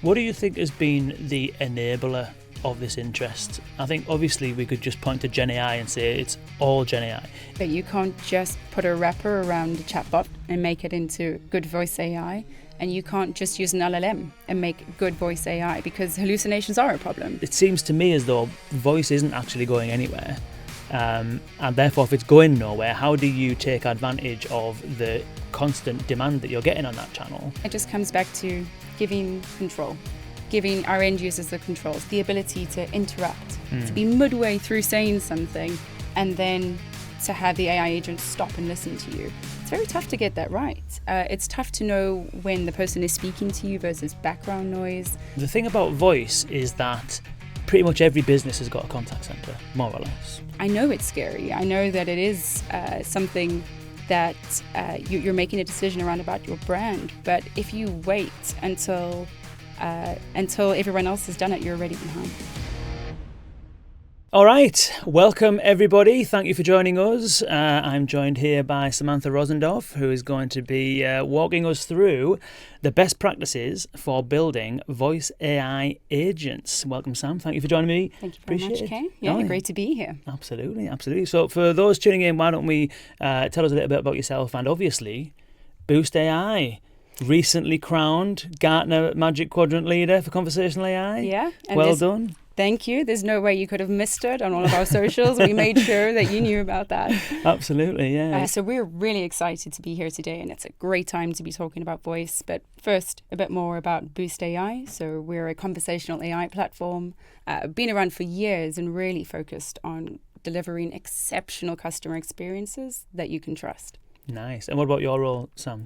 What do you think has been the enabler of this interest? I think obviously we could just point to Gen AI and say it's all Gen AI. But you can't just put a wrapper around a chatbot and make it into good voice AI. And you can't just use an LLM and make good voice AI, because hallucinations are a problem. It seems to me as though voice isn't actually going anywhere. And therefore, if it's going nowhere, how do you take advantage of the constant demand that you're getting on that channel? It just comes back to giving control, giving our end users the controls, the ability to interrupt, to be midway through saying something, and then to have the AI agent stop and listen to you. It's very tough to get that right. It's tough to know when the person is speaking to you versus background noise. The thing about voice is that pretty much every business has got a contact center, more or less. I know it's scary. I know that it is something that you're making a decision around about your brand. But if you wait until everyone else has done it, you're already behind. All right, welcome everybody. Thank you for joining us. I'm joined here by Samantha Rosendorff, who is going to be walking us through the best practices for building voice AI agents. Welcome, Sam. Thank you for joining me. Thank you very much, Kane. Yeah, great to be here. Absolutely, absolutely. So for those tuning in, why don't we tell us a little bit about yourself and obviously Boost AI. Recently crowned Gartner Magic Quadrant leader for conversational AI. Yeah. Well done. Thank you. There's no way you could have missed it on all of our socials. We made sure that you knew about that. Absolutely, yeah. So we're really excited to be here today, and it's a great time to be talking about voice. But first, a bit more about Boost AI. So we're a conversational AI platform, been around for years and really focused on delivering exceptional customer experiences that you can trust. Nice. And what about your role, Sam?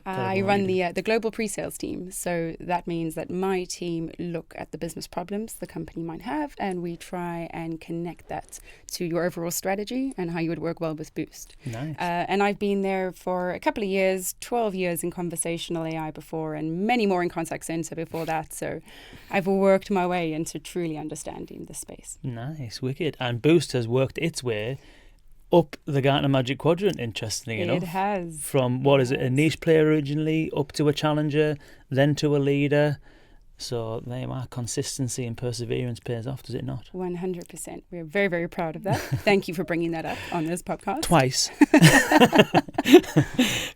I run the global pre-sales team. So that means that my team look at the business problems the company might have, and we try and connect that to your overall strategy and how you would work well with Boost. Nice. And I've been there for a couple of years, 12 years in conversational AI before, and many more in contact center before that. So I've worked my way into truly understanding the space. Nice, wicked. And Boost has worked its way up the Gartner Magic Quadrant, interestingly enough. It has. From, a niche player originally, up to a challenger, then to a leader. So there you are, consistency and perseverance pays off, does it not? 100%. We're very, very proud of that. Thank you for bringing that up on this podcast. Twice.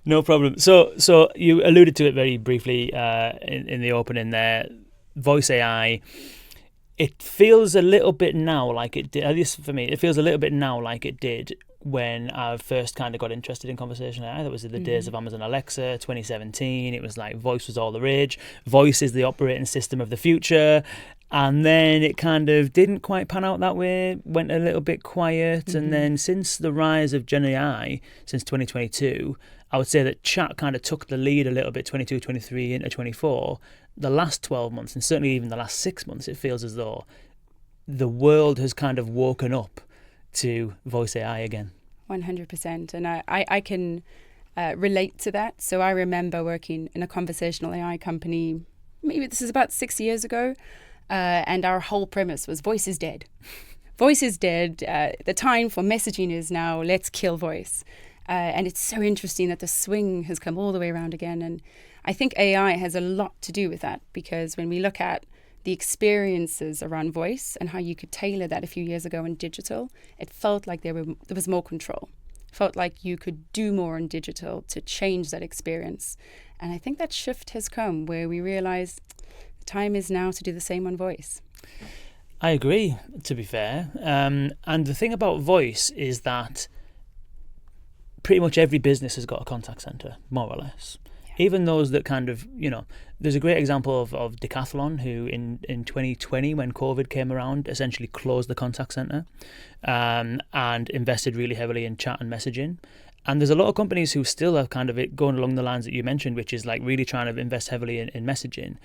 No problem. So you alluded to it very briefly in the opening there. Voice AI. It feels a little bit now like it did, at least for me, it feels a little bit now like it did when I first kind of got interested in conversational AI. That was in the days of Amazon Alexa, 2017. It was like voice was all the rage. Voice is the operating system of the future. And then it kind of didn't quite pan out that way, went a little bit quiet. And then since the rise of Gen AI, since 2022, I would say that chat kind of took the lead a little bit, 22, 23 into 24. The last 12 months, and certainly even the last 6 months, it feels as though the world has kind of woken up to voice AI again. 100%. And I can relate to that. So I remember working in a conversational AI company, maybe this is about 6 years ago, and our whole premise was voice is dead. Voice is dead. The time for messaging is now. Let's kill voice. And it's so interesting that the swing has come all the way around again. And I think AI has a lot to do with that, because when we look at the experiences around voice and how you could tailor that a few years ago in digital, it felt like there was more control. Felt like you could do more in digital to change that experience. And I think that shift has come where we realize the time is now to do the same on voice. I agree, to be fair. And the thing about voice is that pretty much every business has got a contact center, more or less. Even those that kind of, there's a great example of Decathlon, who in 2020, when COVID came around, essentially closed the contact center and invested really heavily in chat and messaging. And there's a lot of companies who still have kind of it going along the lines that you mentioned, which is like really trying to invest heavily in messaging.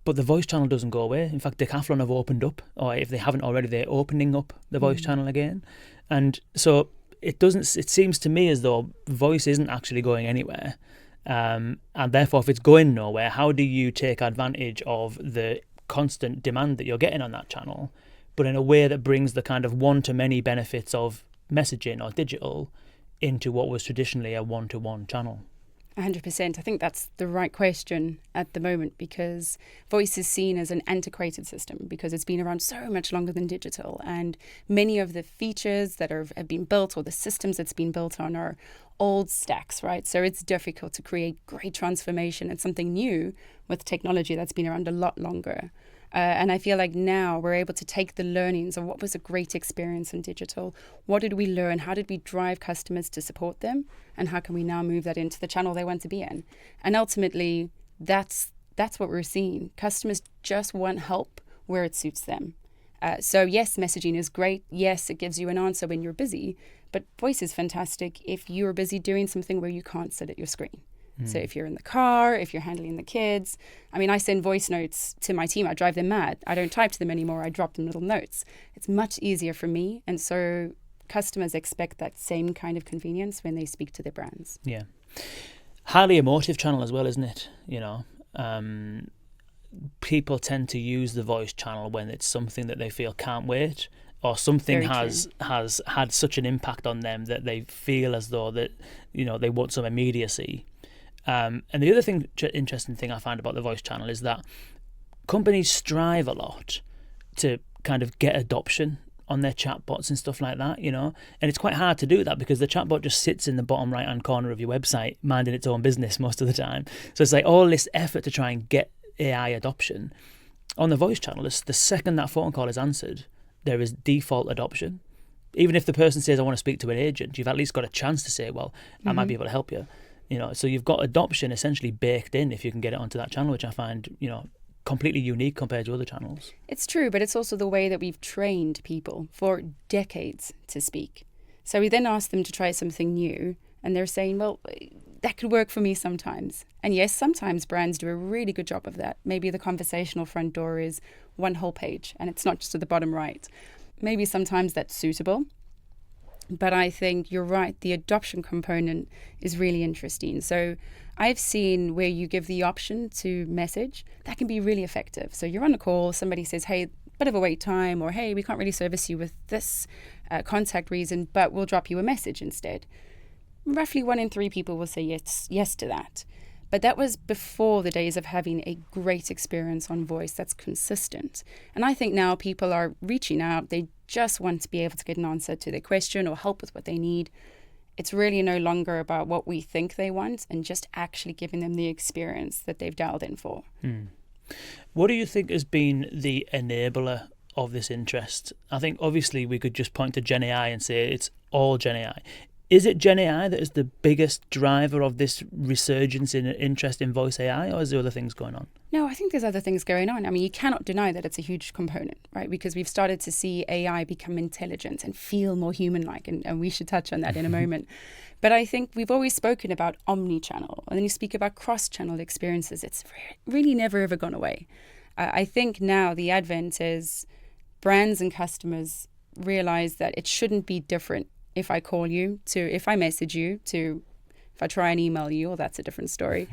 But the voice channel doesn't go away. In fact, Decathlon have opened up, or if they haven't already, they're opening up the voice channel again. And so it seems to me as though voice isn't actually going anywhere. And therefore, if it's going nowhere, how do you take advantage of the constant demand that you're getting on that channel, but in a way that brings the kind of one-to-many benefits of messaging or digital into what was traditionally a one-to-one channel? 100%. I think that's the right question at the moment, because voice is seen as an antiquated system because it's been around so much longer than digital. And many of the features that have been built, or the systems it's been built on, are old stacks, right? So it's difficult to create great transformation and something new with technology that's been around a lot longer. And I feel like now we're able to take the learnings of what was a great experience in digital. What did we learn? How did we drive customers to support them? And how can we now move that into the channel they want to be in? And ultimately, that's what we're seeing. Customers just want help where it suits them. So yes, messaging is great. Yes, it gives you an answer when you're busy. But voice is fantastic if you're busy doing something where you can't sit at your screen. So if you're in the car, if you're handling the kids, I mean, I send voice notes to my team. I drive them mad. I don't type to them anymore. I drop them little notes. It's much easier for me. And so customers expect that same kind of convenience when they speak to their brands. Yeah. Highly emotive channel as well, isn't it? You know, people tend to use the voice channel when it's something that they feel can't wait, or something has had such an impact on them that they feel as though that, you know, they want some immediacy. And the other interesting thing I find about the voice channel is that companies strive a lot to kind of get adoption on their chatbots and stuff like that, you know, and it's quite hard to do that because the chatbot just sits in the bottom right hand corner of your website minding its own business most of the time. So it's like all this effort to try and get AI adoption. On the voice channel, the second that phone call is answered, there is default adoption. Even if the person says, I want to speak to an agent, you've at least got a chance to say, well, I might be able to help you. You know, so you've got adoption essentially baked in if you can get it onto that channel, which I find, you know, completely unique compared to other channels. It's true, but it's also the way that we've trained people for decades to speak. So we then ask them to try something new, and they're saying, well, that could work for me sometimes. And yes, sometimes brands do a really good job of that. Maybe the conversational front door is one whole page, and it's not just at the bottom right. Maybe sometimes that's suitable. But I think you're right, the adoption component is really interesting. So I've seen where you give the option to message, that can be really effective. So you're on a call, somebody says, hey, bit of a wait time, or hey, we can't really service you with this contact reason, but we'll drop you a message instead. Roughly 1 in 3 people will say yes to that. But that was before the days of having a great experience on voice that's consistent. And I think now people are reaching out. They just want to be able to get an answer to their question or help with what they need. It's really no longer about what we think they want and just actually giving them the experience that they've dialed in for. What do you think has been the enabler of this interest? I think obviously we could just point to Gen AI and say it's all Gen AI. Is it Gen AI that is the biggest driver of this resurgence in interest in voice AI, or is there other things going on? No, I think there's other things going on. I mean, you cannot deny that it's a huge component, right? Because we've started to see AI become intelligent and feel more human-like, and we should touch on that in a moment. But I think we've always spoken about omni-channel, and then you speak about cross-channel experiences. It's really never, ever gone away. I think now the advent is brands and customers realize that it shouldn't be different if I call you, to if I message you, to if I try and email you, well, that's a different story.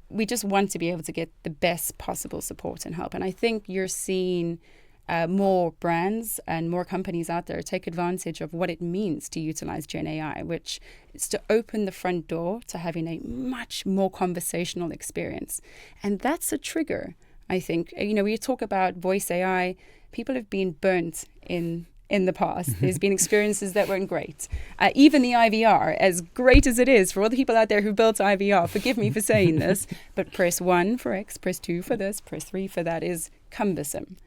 We just want to be able to get the best possible support and help. And I think you're seeing more brands and more companies out there take advantage of what it means to utilize Gen AI, which is to open the front door to having a much more conversational experience. And that's a trigger, I think. You know, when you talk about voice AI, people have been burnt in the past. There's been experiences that weren't great. Even the IVR, as great as it is for all the people out there who built IVR, forgive me for saying this, but press 1 for X, press 2 for this, press 3 for that is cumbersome.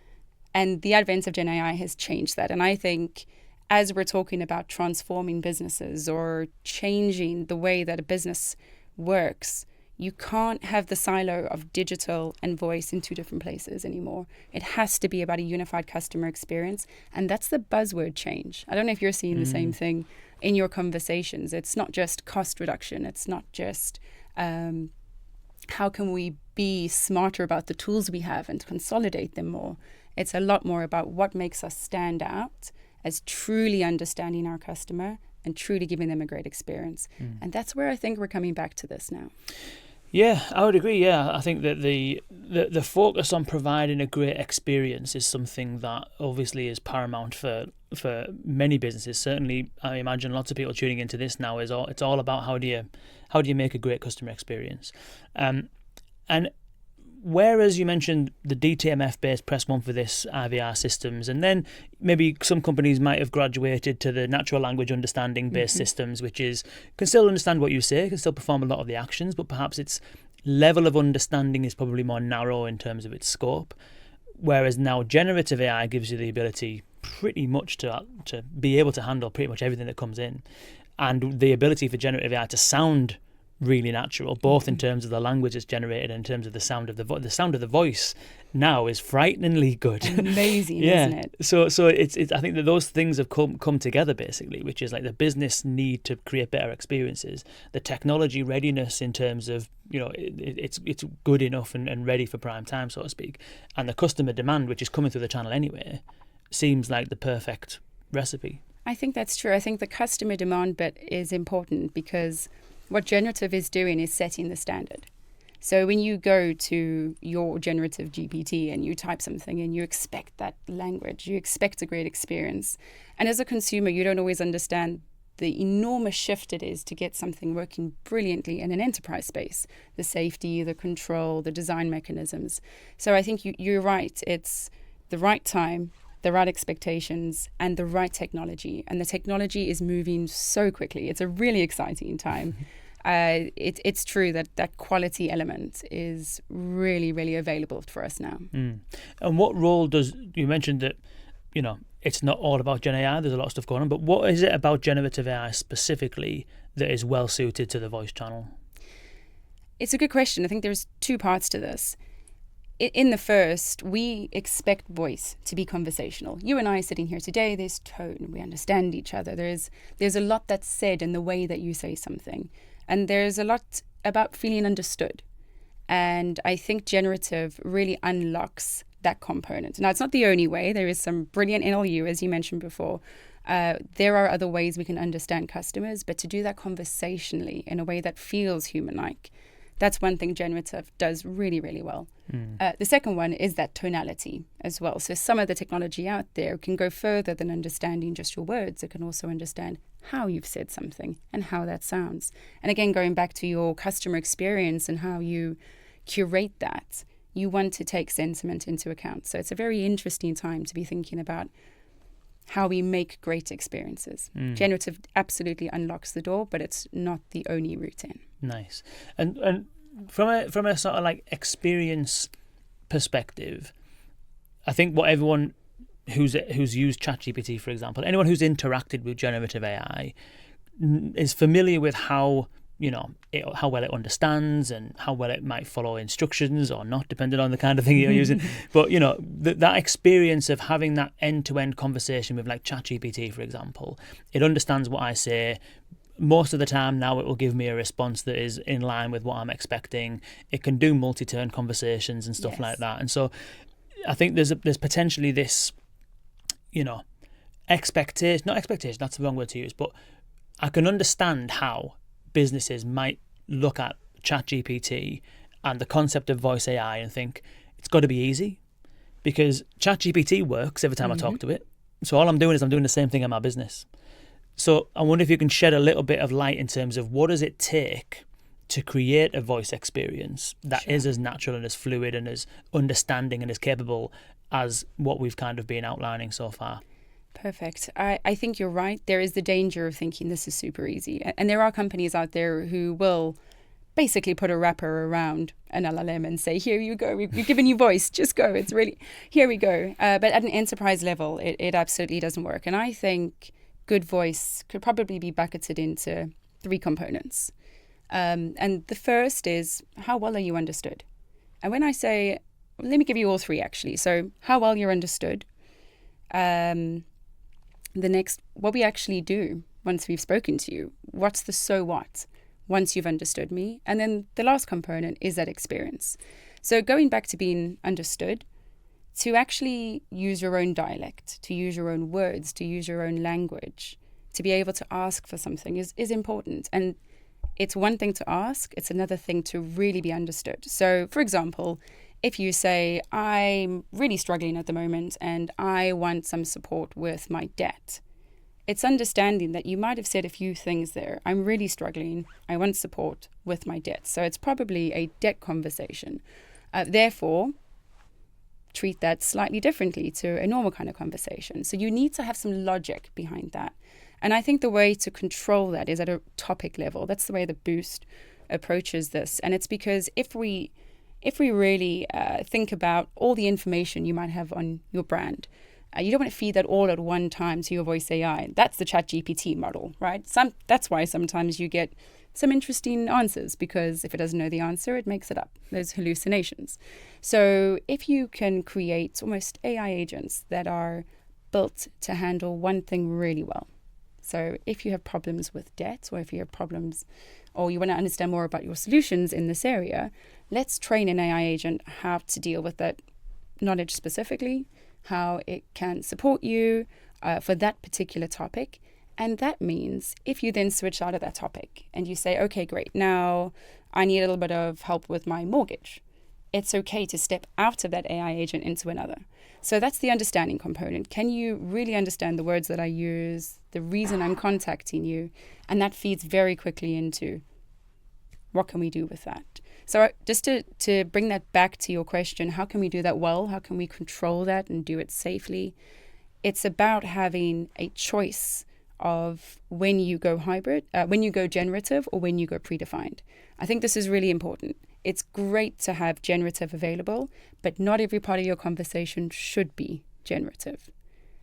And the advent of Gen AI has changed that. And I think as we're talking about transforming businesses or changing the way that a business works, you can't have the silo of digital and voice in 2 different places anymore. It has to be about a unified customer experience. And that's the buzzword change. I don't know if you're seeing the same thing in your conversations. It's not just cost reduction. It's not just how can we be smarter about the tools we have and consolidate them more. It's a lot more about what makes us stand out as truly understanding our customer and truly giving them a great experience. And that's where I think we're coming back to this now. Yeah, I would agree. Yeah, I think that the focus on providing a great experience is something that obviously is paramount for for many businesses, certainly I imagine lots of people tuning into this now, it's all about how do you make a great customer experience. And whereas you mentioned the DTMF-based Press 1 for this IVR systems, and then maybe some companies might have graduated to the natural language understanding-based systems, which is can still understand what you say, can still perform a lot of the actions, but perhaps its level of understanding is probably more narrow in terms of its scope. Whereas now generative AI gives you the ability pretty much to be able to handle pretty much everything that comes in, and the ability for generative AI to sound really natural, both in terms of the language it's generated and in terms of the sound of the sound of the voice now is frighteningly good. Amazing, isn't it? So it's I think that those things have come together basically, which is like the business need to create better experiences, the technology readiness in terms of, you know, it's good enough and ready for prime time, so to speak, and the customer demand, which is coming through the channel anyway, seems like the perfect recipe. I think that's true. I think the customer demand bit is important because what generative is doing is setting the standard. So when you go to your generative GPT and you type something and you expect that language, you expect a great experience. And as a consumer, you don't always understand the enormous shift it is to get something working brilliantly in an enterprise space, the safety, the control, the design mechanisms. So I think you're right. It's the right time, the right expectations, and the right technology. And the technology is moving so quickly. It's a really exciting time. It's true that quality element is really, really available for us now. And what role you mentioned that, you know, it's not all about Gen AI, there's a lot of stuff going on, but what is it about generative AI specifically that is well suited to the voice channel? It's a good question. I think there's two parts to this. In the first, we expect voice to be conversational. You and I sitting here today, there's tone, we understand each other. There's a lot that's said in the way that you say something. And there's a lot about feeling understood. And I think generative really unlocks that component. Now, it's not the only way. There is some brilliant NLU, as you mentioned before. There are other ways we can understand customers, but to do that conversationally in a way that feels human-like, that's one thing generative does really, really well. The second one is that tonality as well. So some of the technology out there can go further than understanding just your words. It can also understand how you've said something and how that sounds. And again, going back to your customer experience and how you curate that, you want to take sentiment into account. So it's a very interesting time to be thinking about how we make great experiences. Generative absolutely unlocks the door, but it's not the only route in. Nice. And from a sort of like experience perspective, I think what everyone who's used ChatGPT, for example, anyone who's interacted with generative AI is familiar with how, you know, how well it understands and how well it might follow instructions or not, depending on the kind of thing you're using. But, you know, that experience of having that end-to-end conversation with like ChatGPT, for example, it understands what I say. Most of the time now it will give me a response that is in line with what I'm expecting. It can do multi-turn conversations and stuff like that. And so I think there's potentially this, you know, not expectation, that's the wrong word to use, but I can understand how businesses might look at ChatGPT and the concept of voice AI and think it's got to be easy because ChatGPT works every time I talk to it. So all I'm doing is I'm doing the same thing in my business. So I wonder if you can shed a little bit of light in terms of what does it take to create a voice experience that is as natural and as fluid and as understanding and as capable as what we've kind of been outlining so far. Perfect. I think you're right. There is the danger of thinking this is super easy. And there are companies out there who will basically put a wrapper around an LLM and say, here you go, we've given you voice, just go. It's really, here we go. But at an enterprise level, it absolutely doesn't work. And I think good voice could probably be bucketed into three components. And the first is, how well are you understood? And when I say, let me give you all three actually. So how well you're understood. The next, what we actually do once we've spoken to you. What's the so what once you've understood me? And then the last component is that experience. So going back to being understood, to actually use your own dialect, to use your own words, to use your own language, to be able to ask for something is important. And it's one thing to ask, it's another thing to really be understood. So, for example, if you say, I'm really struggling at the moment and I want some support with my debt, it's understanding that you might have said a few things there. I'm really struggling. I want support with my debt. So it's probably a debt conversation. Therefore, treat that slightly differently to a normal kind of conversation. So you need to have some logic behind that. And I think the way to control that is at a topic level. That's the way the Boost approaches this. And it's because if we really think about all the information you might have on your brand, you don't want to feed that all at one time to your voice AI. That's the ChatGPT model, right? That's why sometimes you get some interesting answers, because if it doesn't know the answer, it makes it up. There's hallucinations. So if you can create almost AI agents that are built to handle one thing really well. So if you have problems with debt, or if you have problems, or you want to understand more about your solutions in this area, let's train an AI agent how to deal with that knowledge specifically, how it can support you for that particular topic. And that means if you then switch out of that topic and you say, okay, great, now I need a little bit of help with my mortgage, it's okay to step out of that AI agent into another. So that's the understanding component. Can you really understand the words that I use, the reason I'm contacting you? And that feeds very quickly into what can we do with that? So just to bring that back to your question, how can we do that well? How can we control that and do it safely? It's about having a choice of when you go hybrid, when you go generative, or when you go predefined. I think this is really important. It's great to have generative available, but not every part of your conversation should be generative.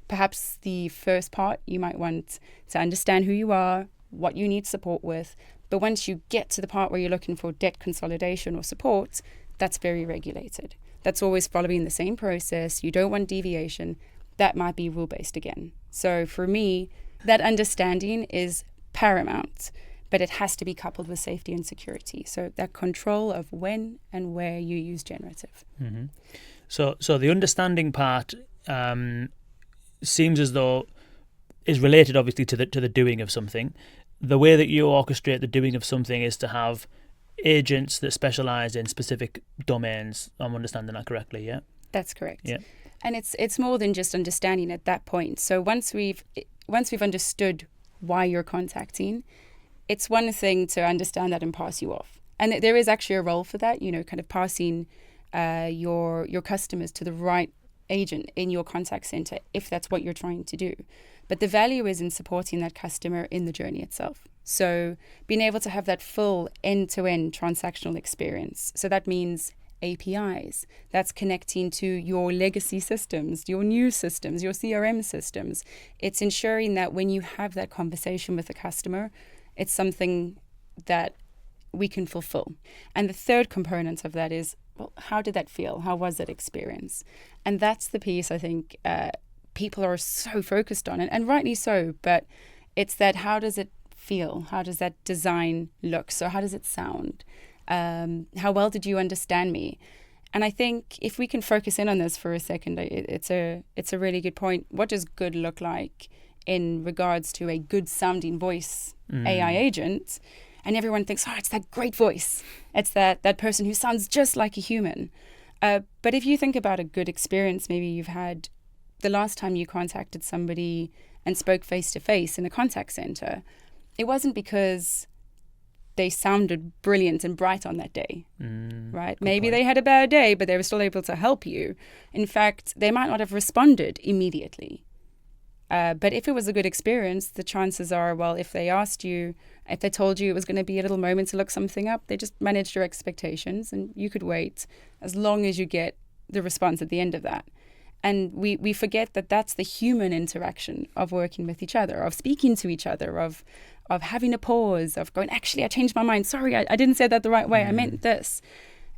Perhaps the first part, you might want to understand who you are, what you need support with. But once you get to the part where you're looking for debt consolidation or support, that's very regulated. That's always following the same process. You don't want deviation. That might be rule-based again. So for me, that understanding is paramount, but it has to be coupled with safety and security. So that control of when and where you use generative. Mm-hmm. So the understanding part seems as though is related, obviously, to the doing of something. The way that you orchestrate the doing of something is to have agents that specialize in specific domains. I'm understanding that correctly, yeah? That's correct. Yeah. And it's more than just understanding at that point. So once we've understood why you're contacting, it's one thing to understand that and pass you off. And there is actually a role for that, kind of passing your customers to the right agent in your contact center, if that's what you're trying to do. But the value is in supporting that customer in the journey itself. So being able to have that full end-to-end transactional experience. So that means APIs. That's connecting to your legacy systems, your new systems, your CRM systems. It's ensuring that when you have that conversation with the customer, it's something that we can fulfill. And the third component of that is, well, how did that feel? How was that experience? And that's the piece I think people are so focused on, and rightly so, but it's that, how does it feel? How does that design look? So how does it sound? How well did you understand me? And I think if we can focus in on this for a second, it's a really good point. What does good look like in regards to a good sounding voice AI agent? And everyone thinks, it's that great voice. It's that person who sounds just like a human. But if you think about a good experience, maybe you've had the last time you contacted somebody and spoke face to face in a contact center, it wasn't because they sounded brilliant and bright on that day, right? Maybe they had a bad day, but they were still able to help you. In fact, they might not have responded immediately. But if it was a good experience, the chances are, well, if they told you it was going to be a little moment to look something up, they just managed your expectations and you could wait as long as you get the response at the end of that. And we forget that that's the human interaction of working with each other, of speaking to each other, of having a pause, of going, actually, I changed my mind. Sorry, I didn't say that the right way. I meant this.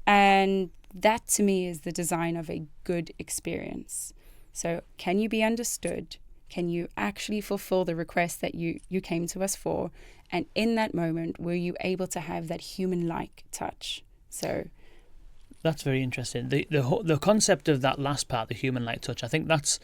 And that to me is the design of a good experience. So can you be understood? Can you actually fulfill the request that you came to us for? And in that moment, were you able to have that human-like touch? So that's very interesting. The concept of that last part, the human-like touch, I think that's,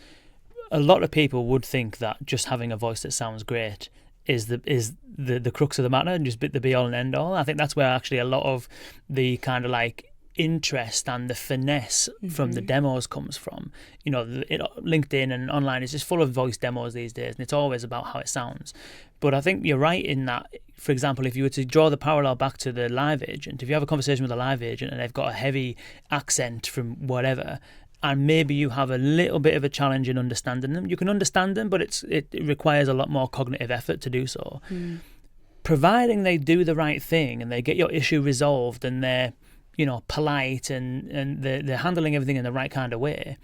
a lot of people would think that just having a voice that sounds great is the crux of the matter and just the be all and end all. I think that's where actually a lot of the kind of like interest and the finesse from the demos comes from. You know, LinkedIn and online is just full of voice demos these days, and it's always about how it sounds. But I think you're right in that, for example, if you were to draw the parallel back to the live agent, if you have a conversation with a live agent and they've got a heavy accent from whatever, and maybe you have a little bit of a challenge in understanding them, you can understand them, but it requires a lot more cognitive effort to do so. Providing they do the right thing and they get your issue resolved and they're, you know, polite and they're handling everything in the right kind of way,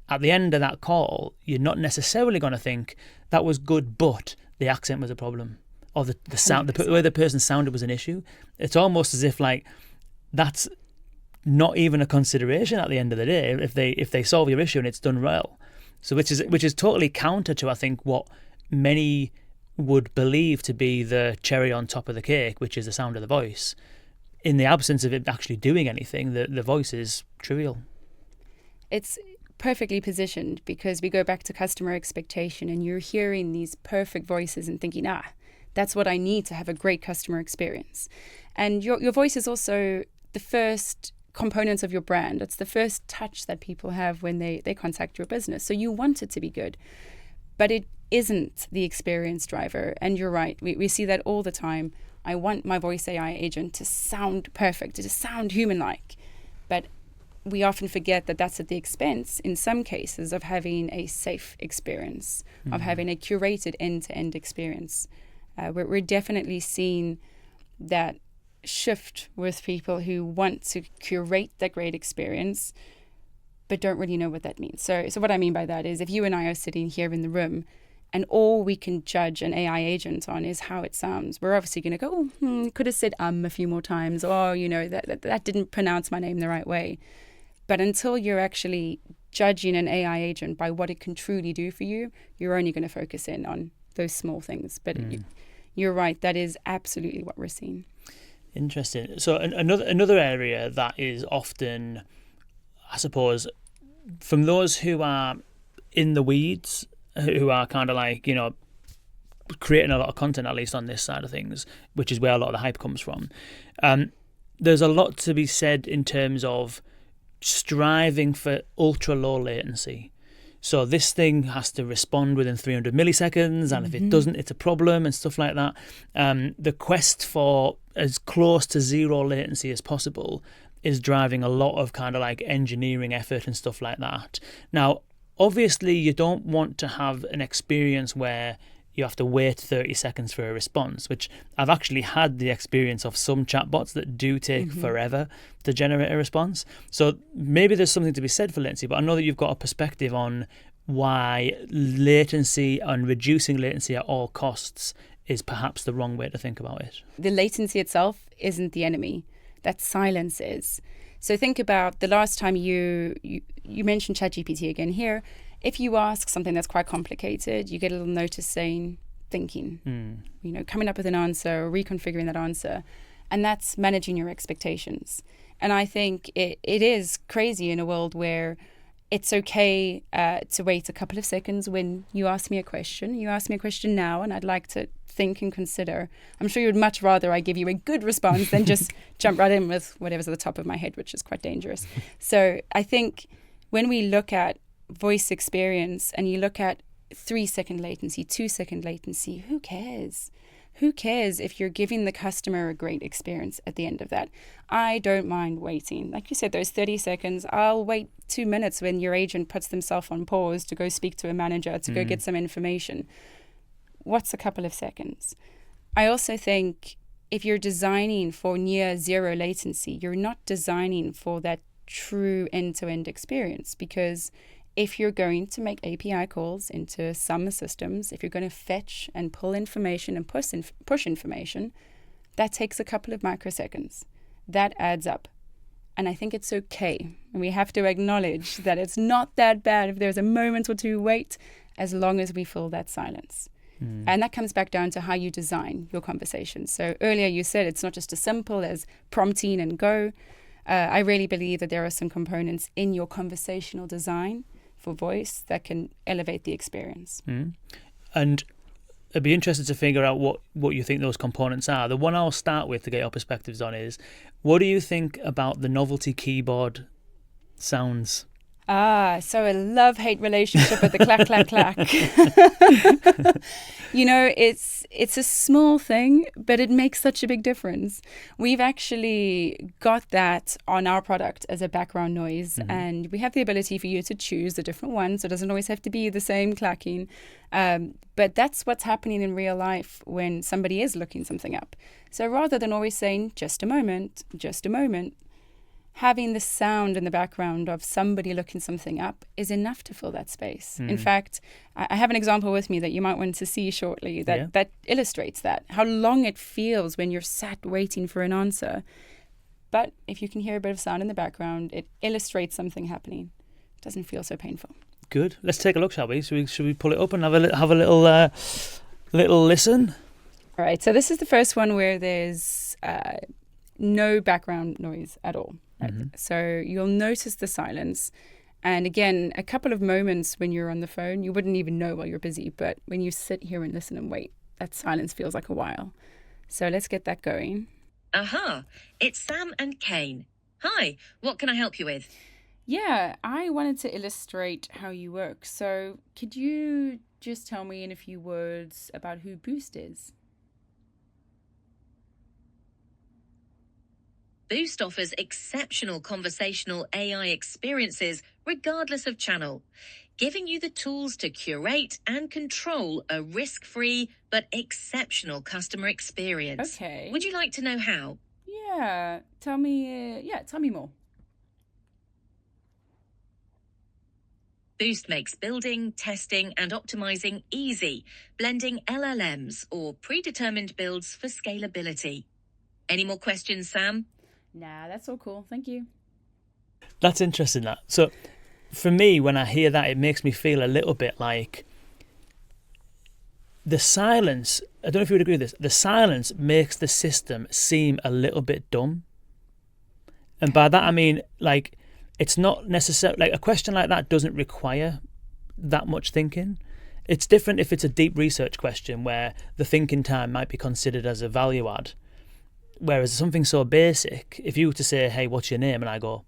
at the end of that call, you're not necessarily going to think that was good, but the accent was a problem, or the sound, the way the person sounded was an issue. It's almost as if like that's not even a consideration at the end of the day if they solve your issue and it's done well. So which is totally counter to, I think, what many would believe to be the cherry on top of the cake, which is the sound of the voice. In the absence of it actually doing anything, the voice is trivial. It's perfectly positioned because we go back to customer expectation, and you're hearing these perfect voices and thinking, that's what I need to have a great customer experience. And your voice is also the first components of your brand. It's the first touch that people have when they contact your business. So you want it to be good, but it isn't the experience driver. And you're right. We see that all the time. I want my voice AI agent to sound perfect, to sound human-like. But we often forget that that's at the expense, in some cases, of having a safe experience, of having a curated end-to-end experience. We're definitely seeing that shift with people who want to curate that great experience, but don't really know what that means. So what I mean by that is, if you and I are sitting here in the room and all we can judge an AI agent on is how it sounds, we're obviously going to go, could have said a few more times, or, you know, that didn't pronounce my name the right way. But until you're actually judging an AI agent by what it can truly do for you, you're only going to focus in on those small things. But you're right, that is absolutely what we're seeing. Interesting. So another area that is often, I suppose, from those who are in the weeds, who are kind of like, you know, creating a lot of content, at least on this side of things, which is where a lot of the hype comes from. There's a lot to be said in terms of striving for ultra low latency. So this thing has to respond within 300 milliseconds, and if it doesn't, it's a problem and stuff like that. The quest for as close to zero latency as possible is driving a lot of kind of like engineering effort and stuff like that. Now, obviously, you don't want to have an experience where you have to wait 30 seconds for a response, which I've actually had the experience of some chatbots that do take forever to generate a response. So maybe there's something to be said for latency, but I know that you've got a perspective on why latency and reducing latency at all costs is perhaps the wrong way to think about it. The latency itself isn't the enemy. That silence is. So think about the last time you mentioned ChatGPT again here. If you ask something that's quite complicated, you get a little notice saying thinking, you know, coming up with an answer, or reconfiguring that answer. And that's managing your expectations. And I think it is crazy in a world where it's okay to wait a couple of seconds when you ask me a question. You ask me a question now, and I'd like to think and consider. I'm sure you would much rather I give you a good response than just jump right in with whatever's at the top of my head, which is quite dangerous. So I think when we look at voice experience and you look at 3-second latency, 2-second latency, who cares? Who cares if you're giving the customer a great experience at the end of that? I don't mind waiting. Like you said, those 30 seconds, I'll wait 2 minutes when your agent puts themselves on pause to go speak to a manager, to go get some information. What's a couple of seconds? I also think if you're designing for near zero latency, you're not designing for that true end-to-end experience, because if you're going to make API calls into some systems, if you're going to fetch and pull information and push information, that takes a couple of microseconds. That adds up. And I think it's okay. And we have to acknowledge that it's not that bad if there's a moment or two wait, as long as we fill that silence. And that comes back down to how you design your conversation. So earlier you said it's not just as simple as prompting and go. I really believe that there are some components in your conversational design for voice that can elevate the experience. And I'd be interested to figure out what you think those components are. The one I'll start with to get your perspectives on is, what do you think about the novelty keyboard sounds? So a love-hate relationship with the clack, clack, clack. It's a small thing, but it makes such a big difference. We've actually got that on our product as a background noise, and we have the ability for you to choose a different one, so it doesn't always have to be the same clacking. But that's what's happening in real life when somebody is looking something up. So rather than always saying, just a moment, having the sound in the background of somebody looking something up is enough to fill that space. In fact, I have an example with me that you might want to see shortly that illustrates that, how long it feels when you're sat waiting for an answer. But if you can hear a bit of sound in the background, it illustrates something happening. It doesn't feel so painful. Good. Let's take a look, shall we? Should we pull it up and have a little listen? All right. So this is the first one where there's no background noise at all. So you'll notice the silence. And again, a couple of moments when you're on the phone, you wouldn't even know while you're busy. But when you sit here and listen and wait, that silence feels like a while. So let's get that going. It's Sam and Kane. Hi, what can I help you with? Yeah, I wanted to illustrate how you work. So could you just tell me in a few words about who Boost is? Boost offers exceptional conversational AI experiences regardless of channel, giving you the tools to curate and control a risk-free but exceptional customer experience. Okay. Would you like to know how? Yeah, tell me more. Boost makes building, testing, and optimizing easy, blending LLMs or predetermined builds for scalability. Any more questions, Sam? Nah, that's all cool. Thank you. That's interesting, that. So for me, when I hear that, it makes me feel a little bit like the silence. I don't know if you would agree with this. The silence makes the system seem a little bit dumb. And by that, I mean, like, it's not necessarily, like, a question like that doesn't require that much thinking. It's different if it's a deep research question where the thinking time might be considered as a value add. Whereas something so basic, if you were to say, hey, what's your name? And I go,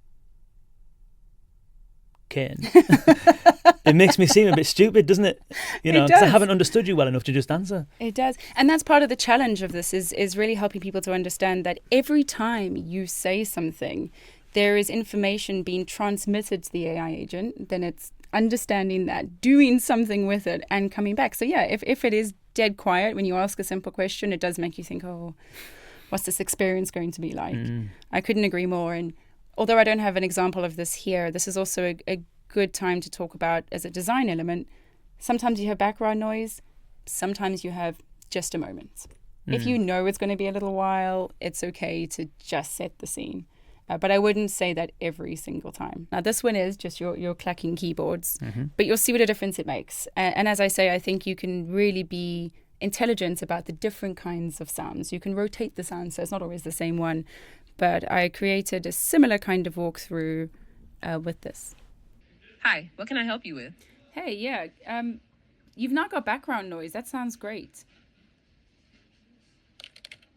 Kane. It makes me seem a bit stupid, doesn't it? Because I haven't understood you well enough to just answer. It does. And that's part of the challenge of this is really helping people to understand that every time you say something, there is information being transmitted to the AI agent. Then it's understanding that, doing something with it and coming back. So yeah, if it is dead quiet when you ask a simple question, it does make you think, oh, what's this experience going to be like? I couldn't agree more. And although I don't have an example of this here, this is also a good time to talk about as a design element. Sometimes you have background noise. Sometimes you have just a moment. If you know it's going to be a little while, it's okay to just set the scene. But I wouldn't say that every single time. Now, this one is just your clacking keyboards, but you'll see what a difference it makes. And as I say, I think you can really be intelligent about the different kinds of sounds. You can rotate the sound, so it's not always the same one. But I created a similar kind of walkthrough with this. Hi, what can I help you with? Hey, yeah, you've not got background noise. That sounds great.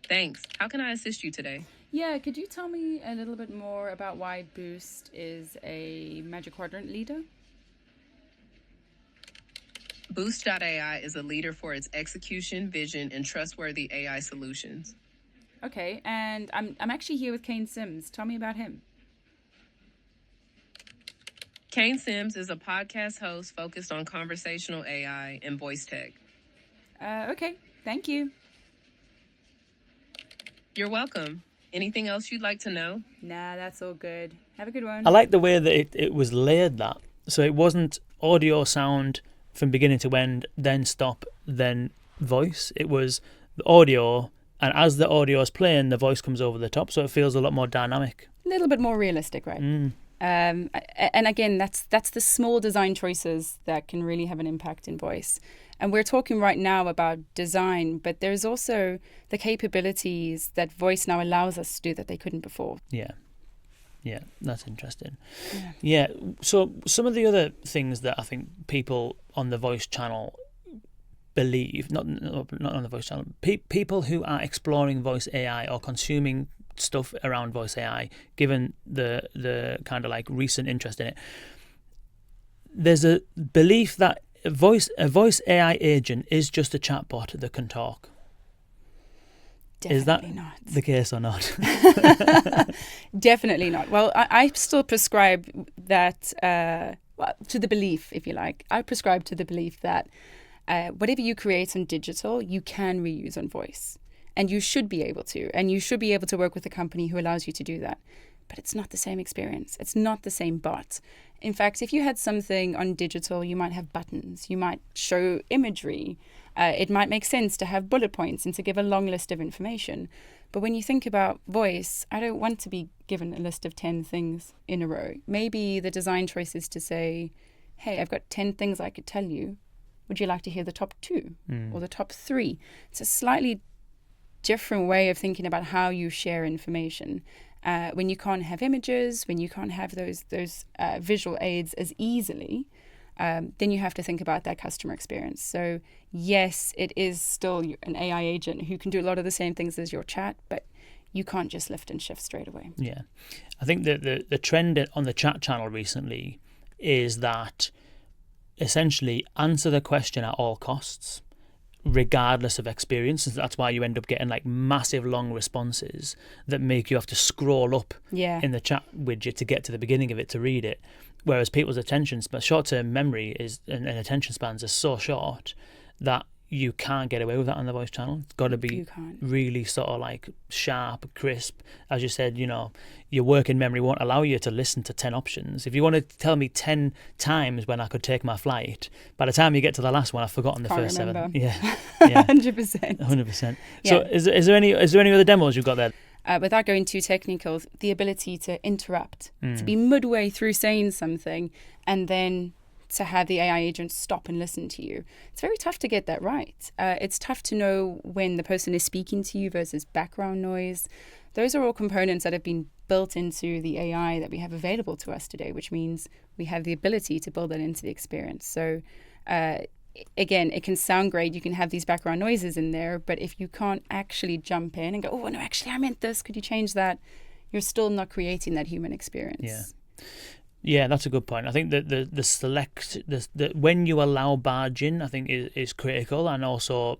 Thanks. How can I assist you today? Yeah, could you tell me a little bit more about why Boost is a Magic Quadrant leader? Boost.ai is a leader for its execution, vision, and trustworthy AI solutions. Okay, and I'm actually here with Kane Simms. Tell me about him. Kane Simms is a podcast host focused on conversational AI and voice tech. Okay, thank you. You're welcome. Anything else you'd like to know? Nah, that's all good. Have a good one. I like the way that it was layered, that. So it wasn't audio sound from beginning to end, then stop, then voice. It was the audio, and as the audio is playing, the voice comes over the top, so it feels a lot more dynamic. A little bit more realistic, right? And again, that's the small design choices that can really have an impact in voice. And we're talking right now about design, but there's also the capabilities that voice now allows us to do that they couldn't before. Yeah, that's interesting. Yeah, so some of the other things that I think people on the voice channel believe, not on the voice channel, people who are exploring voice AI or consuming stuff around voice AI, given the kind of like recent interest in it, there's a belief that a voice AI agent is just a chatbot that can talk. Definitely is that not the case or not? Definitely not. Well, I still prescribe that to the belief, if you like. I prescribe to the belief that whatever you create on digital, you can reuse on voice. And you should be able to. And you should be able to work with a company who allows you to do that. But it's not the same experience. It's not the same bot. In fact, if you had something on digital, you might have buttons. You might show imagery. It might make sense to have bullet points and to give a long list of information. But when you think about voice, I don't want to be given a list of 10 things in a row. Maybe the design choice is to say, hey, I've got 10 things I could tell you. Would you like to hear the top 2 or the top 3? It's a slightly different way of thinking about how you share information. When you can't have images, when you can't have those visual aids as easily, then you have to think about that customer experience. So yes, it is still an AI agent who can do a lot of the same things as your chat, but you can't just lift and shift straight away. Yeah. I think that the trend on the chat channel recently is that essentially answer the question at all costs, regardless of experience. That's why you end up getting like massive long responses that make you have to scroll up in the chat widget to get to the beginning of it to read it. Whereas people's short-term memory and attention spans are so short that you can't get away with that on the voice channel. It's got to be really sort of like sharp, crisp. As you said, your working memory won't allow you to listen to 10 options. If you want to tell me 10 times when I could take my flight, by the time you get to the last one, I've forgotten the first remember. 7. Yeah. 100%. 100%. Yeah. So is there any other demos you've got there? Without going too technical, the ability to interrupt, to be midway through saying something and then to have the AI agent stop and listen to you. It's very tough to get that right. It's tough to know when the person is speaking to you versus background noise. Those are all components that have been built into the AI that we have available to us today, which means we have the ability to build that into the experience. So again, it can sound great. You can have these background noises in there, but if you can't actually jump in and go, oh, no, actually, I meant this. Could you change that? You're still not creating that human experience. Yeah. Yeah, that's a good point. I think that the when you allow barging, I think is critical, and also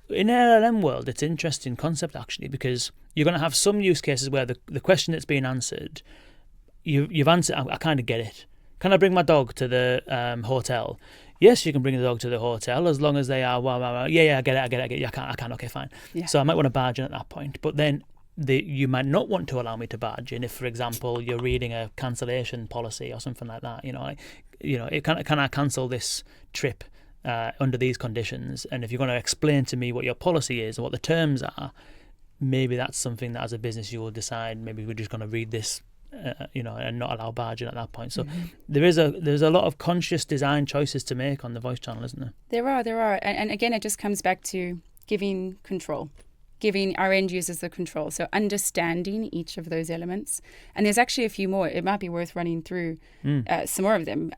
in LLM world, it's an interesting concept actually, because you're going to have some use cases where the question that's being answered, you've answered. I kind of get it. Can I bring my dog to the hotel? Yes, you can bring the dog to the hotel as long as they are. Yeah, I get it. Yeah, I can. Okay, fine. Yeah. So I might want to barge in at that point, but then you might not want to allow me to barge in if, for example, you're reading a cancellation policy or something like that. Can I cancel this trip under these conditions? And if you're going to explain to me what your policy is and what the terms are, maybe that's something that as a business you will decide. Maybe we're just going to read this, and not allow barging at that point. So there's a lot of conscious design choices to make on the voice channel, isn't there? There are, and again, it just comes back to giving control. Giving our end users the control. So understanding each of those elements. And there's actually a few more. It might be worth running through some more of them.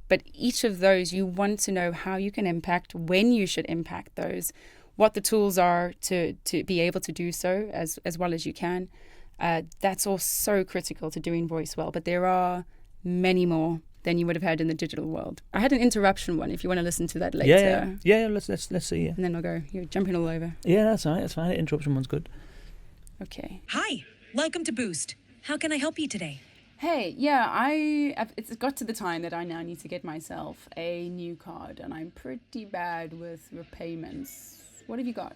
But each of those, you want to know how you can impact, when you should impact those, what the tools are to be able to do so as well as you can. That's all so critical to doing voice well. But there are many more than you would have had in the digital world. I had an interruption one if you want to listen to that later. Yeah, let's see. Yeah. And then I'll go. You're jumping all over. Yeah, that's all right. That's fine. Interruption one's good. Okay. Hi, welcome to Boost. How can I help you today? Hey, it's got to the time that I now need to get myself a new card, and I'm pretty bad with repayments. What have you got?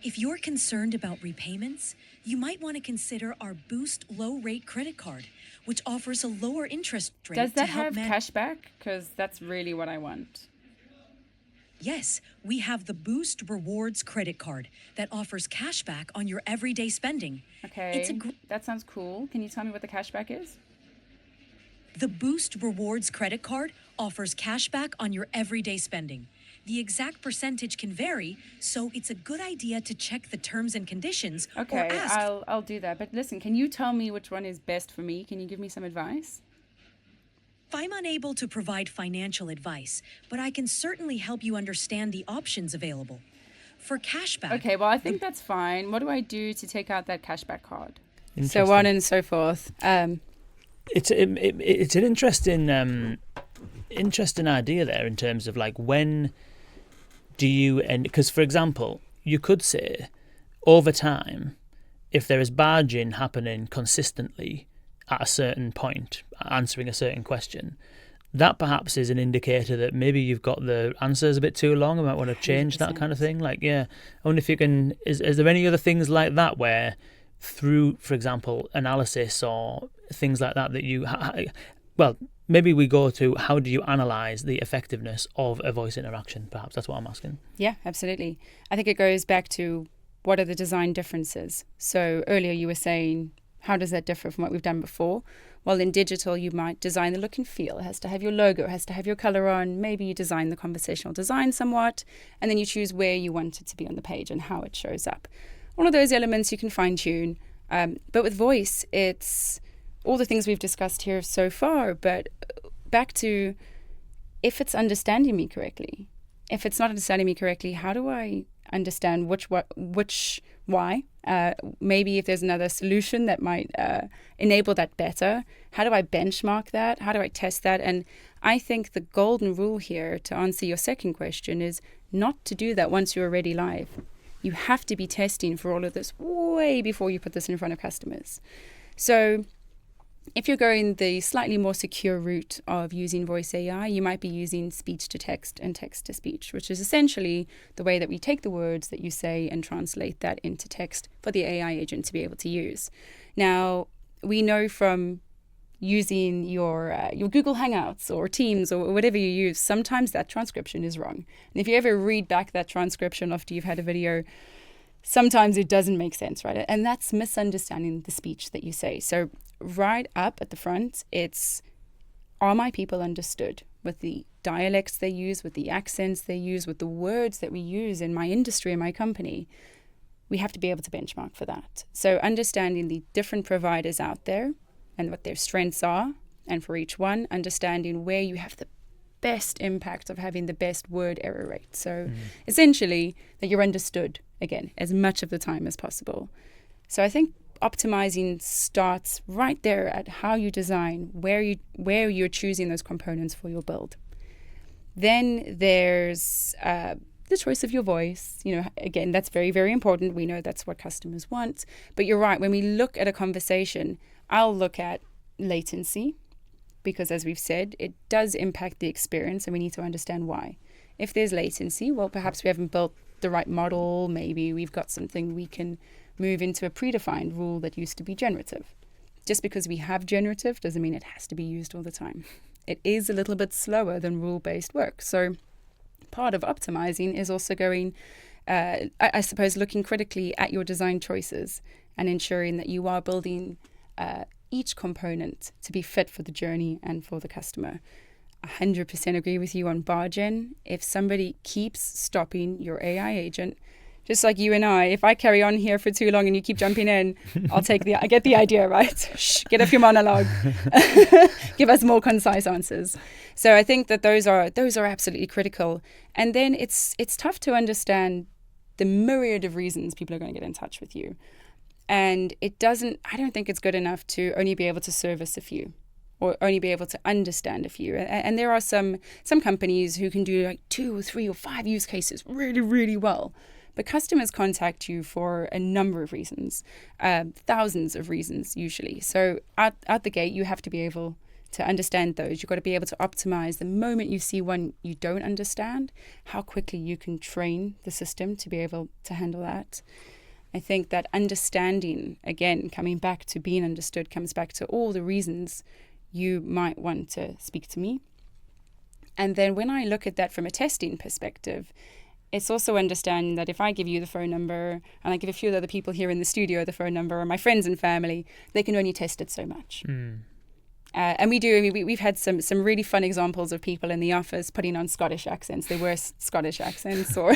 If you're concerned about repayments, you might want to consider our Boost low-rate credit card, which offers a lower interest rate. Does that have cashback? Because that's really what I want. Yes, we have the Boost Rewards credit card that offers cashback on your everyday spending. Okay, that sounds cool. Can you tell me what the cashback is? The Boost Rewards credit card offers cashback on your everyday spending. The exact percentage can vary, so it's a good idea to check the terms and conditions. Okay, or ask. I'll do that. But listen, can you tell me which one is best for me? Can you give me some advice? I'm unable to provide financial advice, but I can certainly help you understand the options available. For cashback... Okay, well, I think that's fine. What do I do to take out that cashback card? So Interesting. on and so forth. It's an interesting idea there in terms of like, when do you end? Because, for example, you could say over time, if there is barging happening consistently at a certain point, answering a certain question, that perhaps is an indicator that maybe you've got the answers a bit too long. I might want to change 100%. That kind of thing. Like, yeah, I wonder if you can, is there any other things like that where through, for example, analysis or things like that, that you, well, maybe we go to how do you analyze the effectiveness of a voice interaction? Perhaps that's what I'm asking. Yeah, absolutely. I think it goes back to what are the design differences. So earlier you were saying, how does that differ from what we've done before? Well, in digital, you might design the look and feel. It has to have your logo, it has to have your color on. Maybe you design the conversational design somewhat, and then you choose where you want it to be on the page and how it shows up. All of those elements you can fine tune. But with voice, it's all the things we've discussed here so far, but back to if it's understanding me correctly. If it's not understanding me correctly, how do I understand which why? Maybe if there's another solution that might enable that better, how do I benchmark that? How do I test that? And I think the golden rule here, to answer your second question, is not to do that once you're already live. You have to be testing for all of this way before you put this in front of customers. So if you're going the slightly more secure route of using voice AI, you might be using speech to text and text to speech, which is essentially the way that we take the words that you say and translate that into text for the AI agent to be able to use. Now, we know from using your Google Hangouts or Teams or whatever you use, sometimes that transcription is wrong. And if you ever read back that transcription after you've had a video, sometimes it doesn't make sense, right? And that's misunderstanding the speech that you say. So right up at the front, it's, are my people understood with the dialects they use, with the accents they use, with the words that we use in my industry, in my company? We have to be able to benchmark for that. So understanding the different providers out there and what their strengths are, and for each one, understanding where you have the best impact of having the best word error rate. So essentially that you're understood, again, as much of the time as possible. So I think optimizing starts right there at how you design, where you're choosing those components for your build. Then there's the choice of your voice. You know, again, that's very, very important. We know that's what customers want. But you're right, when we look at a conversation, I'll look at latency, because as we've said, it does impact the experience and we need to understand why. If there's latency, well, perhaps we haven't built the right model. Maybe we've got something we can move into a predefined rule that used to be generative. Just because we have generative doesn't mean it has to be used all the time. It is a little bit slower than rule-based work. So part of optimizing is also going, I suppose, looking critically at your design choices and ensuring that you are building each component to be fit for the journey and for the customer. 100% agree with you on bargain. If somebody keeps stopping your AI agent, just like you and I, if I carry on here for too long and you keep jumping in, I get the idea, right? Shh, get off your monologue. Give us more concise answers. So I think that those are absolutely critical. And then it's tough to understand the myriad of reasons people are going to get in touch with you. And I don't think it's good enough to only be able to service a few or only be able to understand a few. And there are some companies who can do like 2 or 3 or 5 use cases really, really well. But customers contact you for a number of reasons, thousands of reasons usually. So out the gate, you have to be able to understand those. You've got to be able to optimize the moment you see one you don't understand, how quickly you can train the system to be able to handle that. I think that understanding, again, coming back to being understood, comes back to all the reasons you might want to speak to me. And then when I look at that from a testing perspective, it's also understanding that if I give you the phone number and I give a few other people here in the studio the phone number, or my friends and family, they can only test it so much. And we've had some really fun examples of people in the office putting on Scottish accents. They were Scottish accents or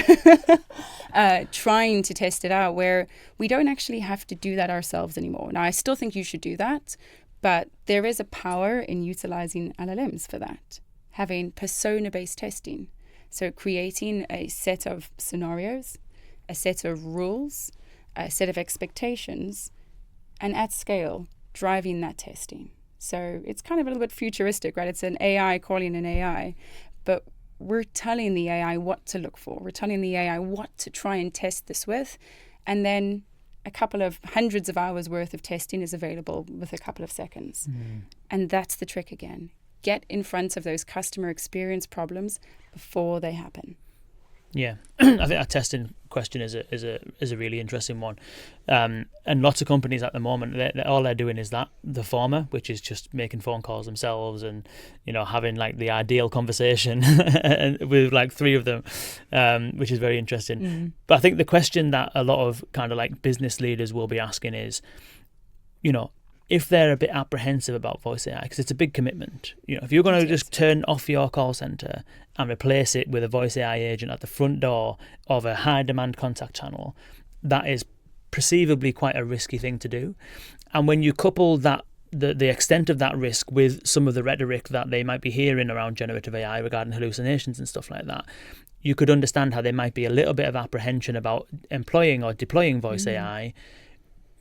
trying to test it out, where we don't actually have to do that ourselves anymore. Now, I still think you should do that, But there is a power in utilizing LLMs for that, having persona-based testing. So creating a set of scenarios, a set of rules, a set of expectations, and at scale, driving that testing. So it's kind of a little bit futuristic, right? It's an AI calling an AI, but we're telling the AI what to look for. We're telling the AI what to try and test this with, and then a couple of hundreds of hours worth of testing is available with a couple of seconds. And that's the trick again. Get in front of those customer experience problems before they happen. Yeah, I think that testing question is a really interesting one, and lots of companies at the moment, all they're doing is the former, which is just making phone calls themselves and having like the ideal conversation with like 3 of them, which is very interesting. But I think the question that a lot of kind of like business leaders will be asking is, if they're a bit apprehensive about voice AI, because it's a big commitment. If you're going to just turn off your call center and replace it with a voice AI agent at the front door of a high demand contact channel, that is perceivably quite a risky thing to do. And when you couple that, the extent of that risk with some of the rhetoric that they might be hearing around generative AI regarding hallucinations and stuff like that, you could understand how there might be a little bit of apprehension about employing or deploying voice AI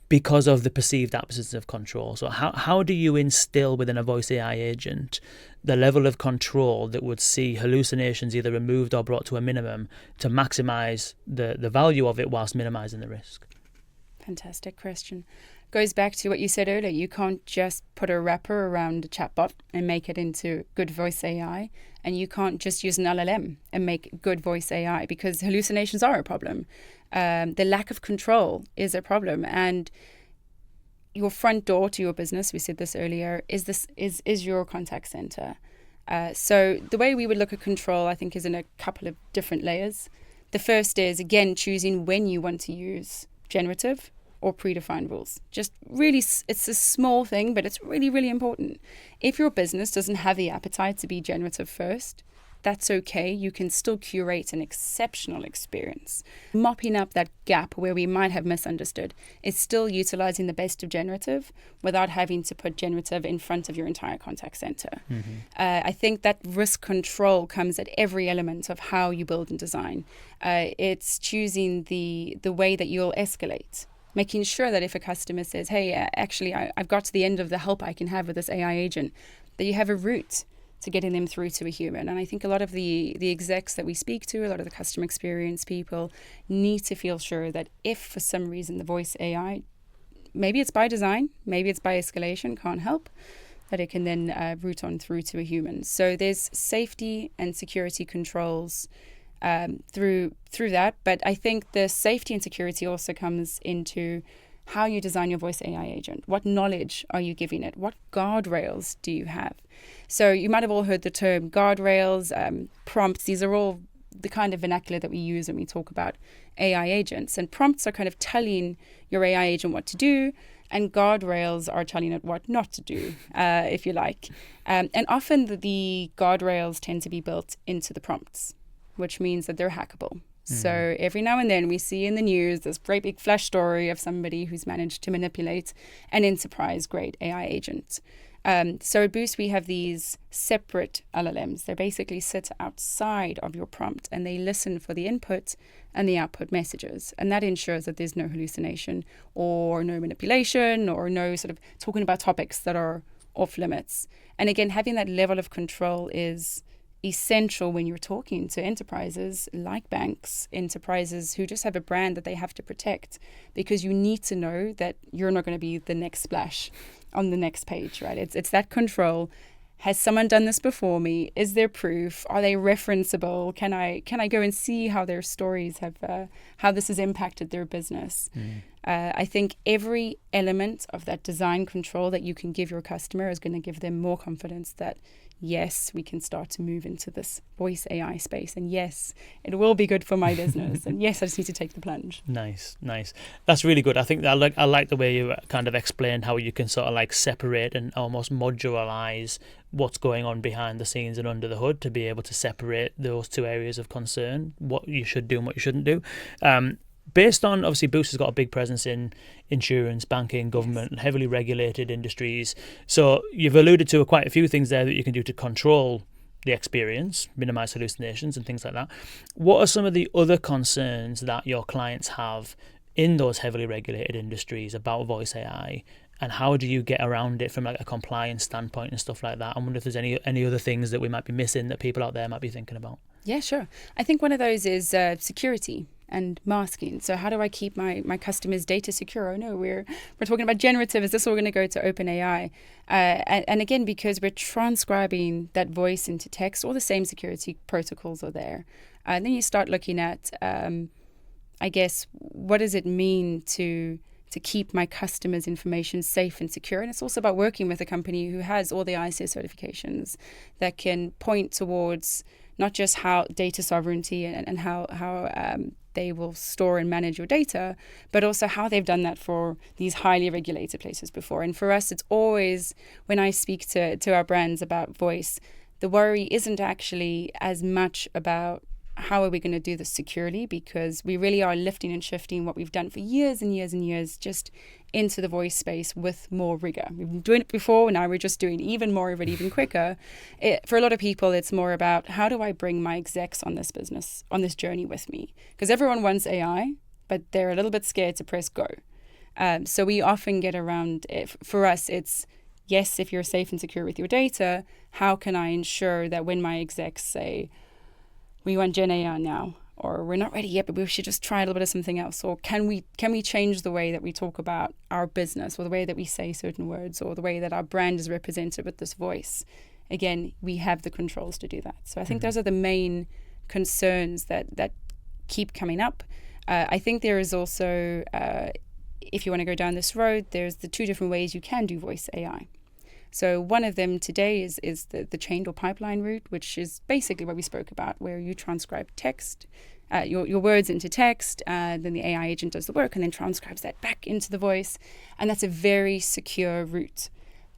because of the perceived absence of control. So how do you instill within a voice AI agent the level of control that would see hallucinations either removed or brought to a minimum to maximize the value of it whilst minimizing the risk? Fantastic question. Goes back to what you said earlier. You can't just put a wrapper around a chatbot and make it into good voice AI. And you can't just use an LLM and make good voice AI, because hallucinations are a problem. The lack of control is a problem. And your front door to your business, we said this earlier, is your contact center. So the way we would look at control, I think, is in a couple of different layers. The first is, again, choosing when you want to use generative or predefined rules. Just really, it's a small thing, but it's really, really important. If your business doesn't have the appetite to be generative first, that's okay. You can still curate an exceptional experience. Mopping up that gap where we might have misunderstood is still utilizing the best of generative without having to put generative in front of your entire contact center. I think that risk control comes at every element of how you build and design. It's choosing the way that you'll escalate. Making sure that if a customer says, hey, actually, I've got to the end of the help I can have with this AI agent, that you have a route to getting them through to a human. And I think a lot of the execs that we speak to, a lot of the customer experience people, need to feel sure that if for some reason the voice AI, maybe it's by design, maybe it's by escalation, can't help, that it can then route on through to a human. So there's safety and security controls through that. But I think the safety and security also comes into how you design your voice AI agent. What knowledge are you giving it? What guardrails do you have? So you might have all heard the term guardrails, prompts. These are all the kind of vernacular that we use when we talk about AI agents. And prompts are kind of telling your AI agent what to do, and guardrails are telling it what not to do, if you like. And often the guardrails tend to be built into the prompts, which means that they're hackable. So every now and then we see in the news this great big flash story of somebody who's managed to manipulate an enterprise-grade AI agent. So at Boost, we have these separate LLMs. They basically sit outside of your prompt and they listen for the input and the output messages. And that ensures that there's no hallucination or no manipulation or no sort of talking about topics that are off limits. And again, having that level of control is essential when you're talking to enterprises like banks, enterprises who just have a brand that they have to protect, because you need to know that you're not going to be the next splash on the next page, right? It's that control. Has someone done this before me? Is there proof? Are they referenceable? Can I go and see how their stories have, how this has impacted their business? I think every element of that design control that you can give your customer is going to give them more confidence that, yes, we can start to move into this voice AI space. And yes, it will be good for my business. And yes, I just need to take the plunge. Nice. That's really good. I think I like the way you kind of explained how you can sort of like separate and almost modularize what's going on behind the scenes and under the hood to be able to separate those two areas of concern, what you should do and what you shouldn't do. based on, obviously, Boost has got a big presence in insurance, banking, government, heavily regulated industries. So you've alluded to quite a few things there that you can do to control the experience, minimize hallucinations and things like that. What are some of the other concerns that your clients have in those heavily regulated industries about voice AI, and how do you get around it from like a compliance standpoint and stuff like that? I wonder if there's any other things that we might be missing that people out there might be thinking about. Yeah, sure. I think one of those is security and masking. So how do I keep my customers' data secure? Oh no, we're talking about generative. Is this all going to go to OpenAI? And again, because we're transcribing that voice into text, all the same security protocols are there. And then you start looking at, I guess, what does it mean to keep my customers' information safe and secure? And it's also about working with a company who has all the ISO certifications that can point towards not just how data sovereignty and how they will store and manage your data, but also how they've done that for these highly regulated places before. And for us, it's always, when I speak to our brands about voice, the worry isn't actually as much about how are we going to do this securely, because we really are lifting and shifting what we've done for years and years and years just into the voice space with more rigor. We've been doing it before, now we're just doing even more of it even quicker. For a lot of people, it's more about how do I bring my execs on this business, on this journey with me? Because everyone wants AI, but they're a little bit scared to press go. So we often get around it. For us, it's, yes, if you're safe and secure with your data, how can I ensure that when my execs say, we want Gen AI now, or we're not ready yet, but we should just try a little bit of something else, or can we change the way that we talk about our business, or the way that we say certain words, or the way that our brand is represented with this voice? Again, we have the controls to do that. So I think those are the main concerns that keep coming up. I think there is also, if you want to go down this road, there's the two different ways you can do voice AI. So one of them today is the chained or pipeline route, which is basically what we spoke about, where you transcribe text, your words into text, then the AI agent does the work and then transcribes that back into the voice. And that's a very secure route.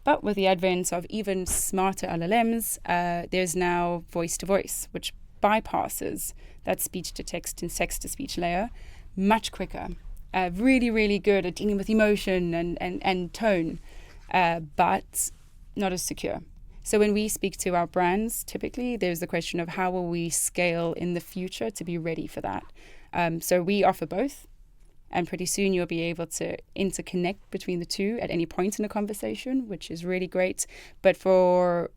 But with the advent of even smarter LLMs, there's now voice-to-voice, which bypasses that speech-to-text and text-to-speech layer much quicker. Really, really good at dealing with emotion and tone, but not as secure. So when we speak to our brands, typically there's the question of how will we scale in the future to be ready for that. So we offer both, and pretty soon you'll be able to interconnect between the two at any point in a conversation, which is really great. But for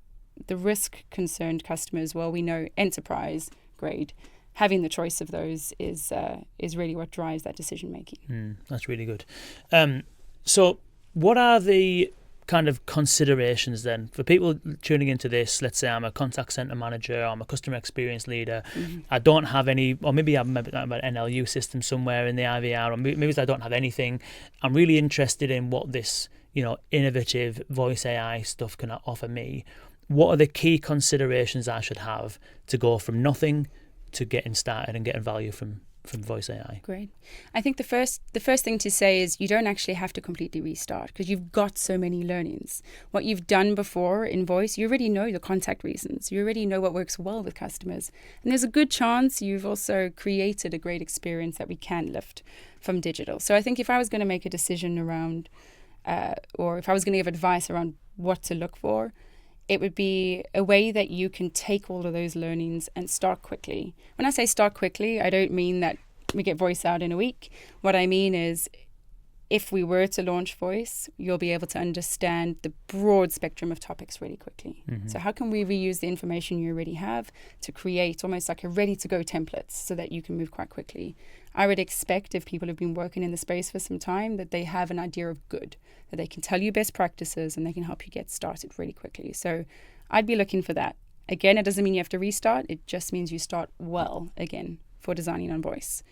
the risk-concerned customers, well, we know enterprise grade, having the choice of those is really what drives that decision making. That's really good. So what are the kind of considerations then for people tuning into this? Let's say I'm a contact center manager, I'm a customer experience leader, I don't have any, or maybe I'm an NLU system somewhere in the IVR, or maybe I don't have anything. I'm really interested in what this, innovative voice AI stuff can offer me. What are the key considerations I should have to go from nothing to getting started and getting value from voice AI? Great. I think the first thing to say is you don't actually have to completely restart, because you've got so many learnings. What you've done before in voice, you already know the contact reasons. You already know what works well with customers. And there's a good chance you've also created a great experience that we can lift from digital. So I think if I was going to make a decision around, or if I was going to give advice around what to look for, it would be a way that you can take all of those learnings and start quickly. When I say start quickly, I don't mean that we get voice out in a week. What I mean is, if we were to launch voice, you'll be able to understand the broad spectrum of topics really quickly. So how can we reuse the information you already have to create almost like a ready-to-go template so that you can move quite quickly? I would expect, if people have been working in the space for some time, that they have an idea of good, that they can tell you best practices and they can help you get started really quickly. So I'd be looking for that. Again, it doesn't mean you have to restart. It just means you start well again for designing on voice.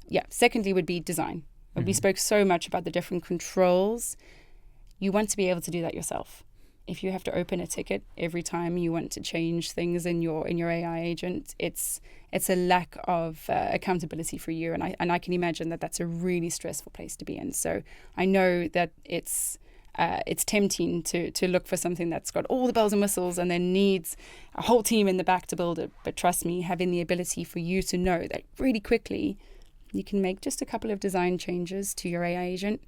Yeah. Secondly would be design. We spoke so much about the different controls. You want to be able to do that yourself. If you have to open a ticket every time you want to change things in your AI agent, it's a lack of accountability for you. And I can imagine that that's a really stressful place to be in. So I know that it's tempting to look for something that's got all the bells and whistles and then needs a whole team in the back to build it. But trust me, having the ability for you to know that really quickly, you can make just a couple of design changes to your AI agent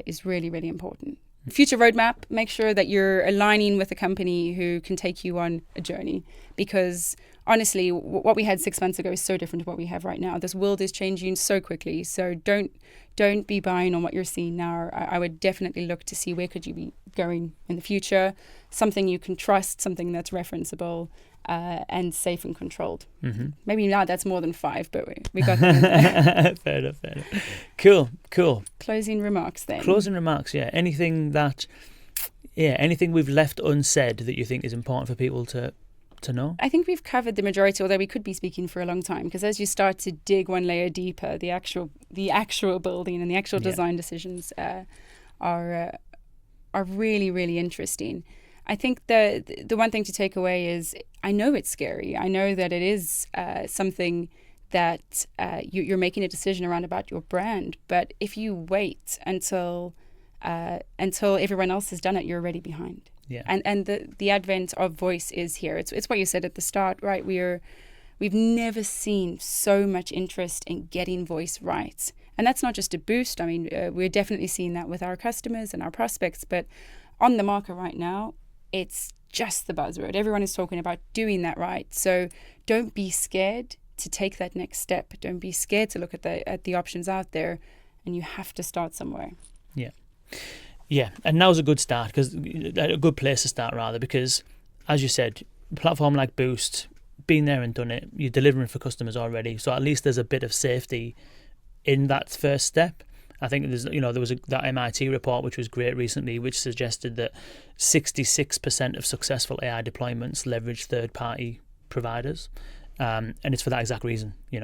is really, really important. Future roadmap, make sure that you're aligning with a company who can take you on a journey, because honestly, what we had 6 months ago is so different to what we have right now. This world is changing so quickly. So don't be buying on what you're seeing now. I would definitely look to see where could you be going in the future, something you can trust, something that's referenceable, and safe and controlled. Mm-hmm. Maybe now that's more than 5, but we got there. Fair enough. Cool. Closing remarks then. Yeah. Anything we've left unsaid that you think is important for people to know? I think we've covered the majority, although we could be speaking for a long time, because as you start to dig one layer deeper, the actual building and the actual design decisions are really, really interesting. I think the one thing to take away is, I know it's scary. I know that it is something that you're making a decision around about your brand. But if you wait until everyone else has done it, you're already behind. Yeah. And the advent of voice is here. It's what you said at the start, right? We've never seen so much interest in getting voice right. And that's not just a boost. I mean, we're definitely seeing that with our customers and our prospects. But on the market right now, it's just the buzzword. Everyone is talking about doing that right. So don't be scared to take that next step. Don't be scared to look at the options out there, and you have to start somewhere. Yeah, and now's a good start, a good place to start rather, because as you said, a platform like Boost, been there and done it, you're delivering for customers already, so at least there's a bit of safety in that first step. I think there was that MIT report which was great recently, which suggested that 66% of successful AI deployments leverage third-party providers. And it's for that exact reason. You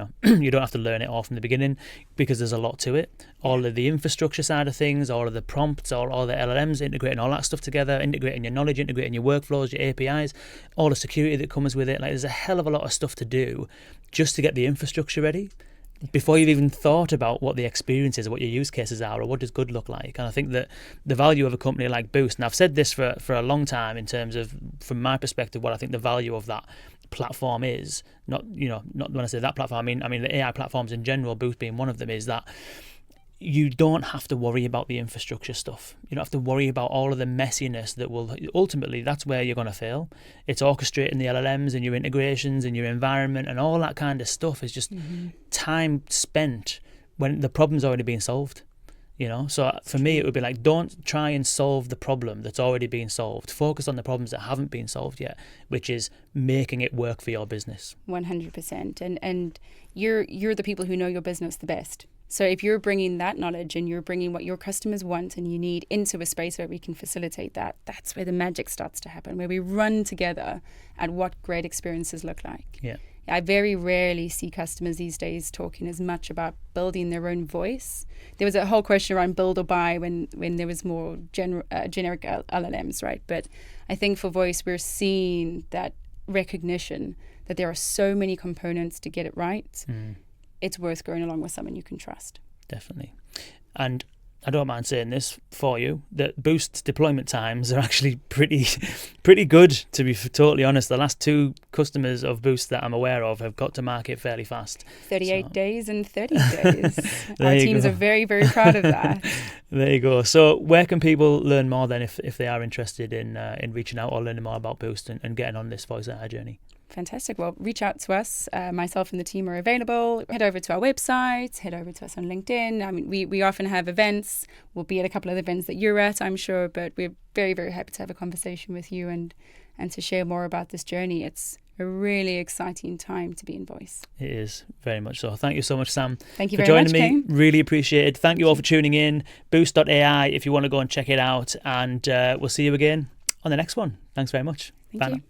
don't have to learn it all from the beginning, because there's a lot to it. All of the infrastructure side of things, all of the prompts, all the LLMs, integrating all that stuff together, integrating your knowledge, integrating your workflows, your APIs, all the security that comes with it. Like, there's a hell of a lot of stuff to do just to get the infrastructure ready before you've even thought about what the experience is, or what your use cases are, or what does good look like. And I think that the value of a company like Boost, and I've said this for a long time in terms of, from my perspective, what I think the value of that platform is, not when I say that platform, I mean the AI platforms in general, Boost being one of them, is that you don't have to worry about the infrastructure stuff. You don't have to worry about all of the messiness that will ultimately, that's where you're going to fail. It's orchestrating the LLMs and your integrations and your environment and all that kind of stuff is just time spent when the problem's already been solved. So for me, it would be like, don't try and solve the problem that's already been solved. Focus on the problems that haven't been solved yet, which is making it work for your business. 100%. And you're the people who know your business the best. So if you're bringing that knowledge and you're bringing what your customers want and you need into a space where we can facilitate that, that's where the magic starts to happen, where we run together at what great experiences look like. Yeah. I very rarely see customers these days talking as much about building their own voice. There was a whole question around build or buy when there was more generic LLMs, right? But I think for voice, we're seeing that recognition that there are so many components to get it right. It's worth going along with someone you can trust. Definitely. And I don't mind saying this for you, that Boost's deployment times are actually pretty good, to be totally honest. The last 2 customers of Boost that I'm aware of have got to market fairly fast. 38 days and 30 days. Our teams are very, very proud of that. There you go. So where can people learn more then if they are interested in reaching out or learning more about Boost and getting on this voice AI journey? Fantastic. Well, reach out to us. Myself and the team are available. Head over to our website. Head over to us on LinkedIn. I mean, we often have events. We'll be at a couple of events that you're at, I'm sure. But we're very, very happy to have a conversation with you and to share more about this journey. It's a really exciting time to be in voice. It is, very much so. Thank you so much, Sam. Thank you for very joining much, me. Kane. Really appreciate it. Thank you all for tuning in. Boost.ai if you want to go and check it out. And we'll see you again on the next one. Thanks very much. Thank you. Now.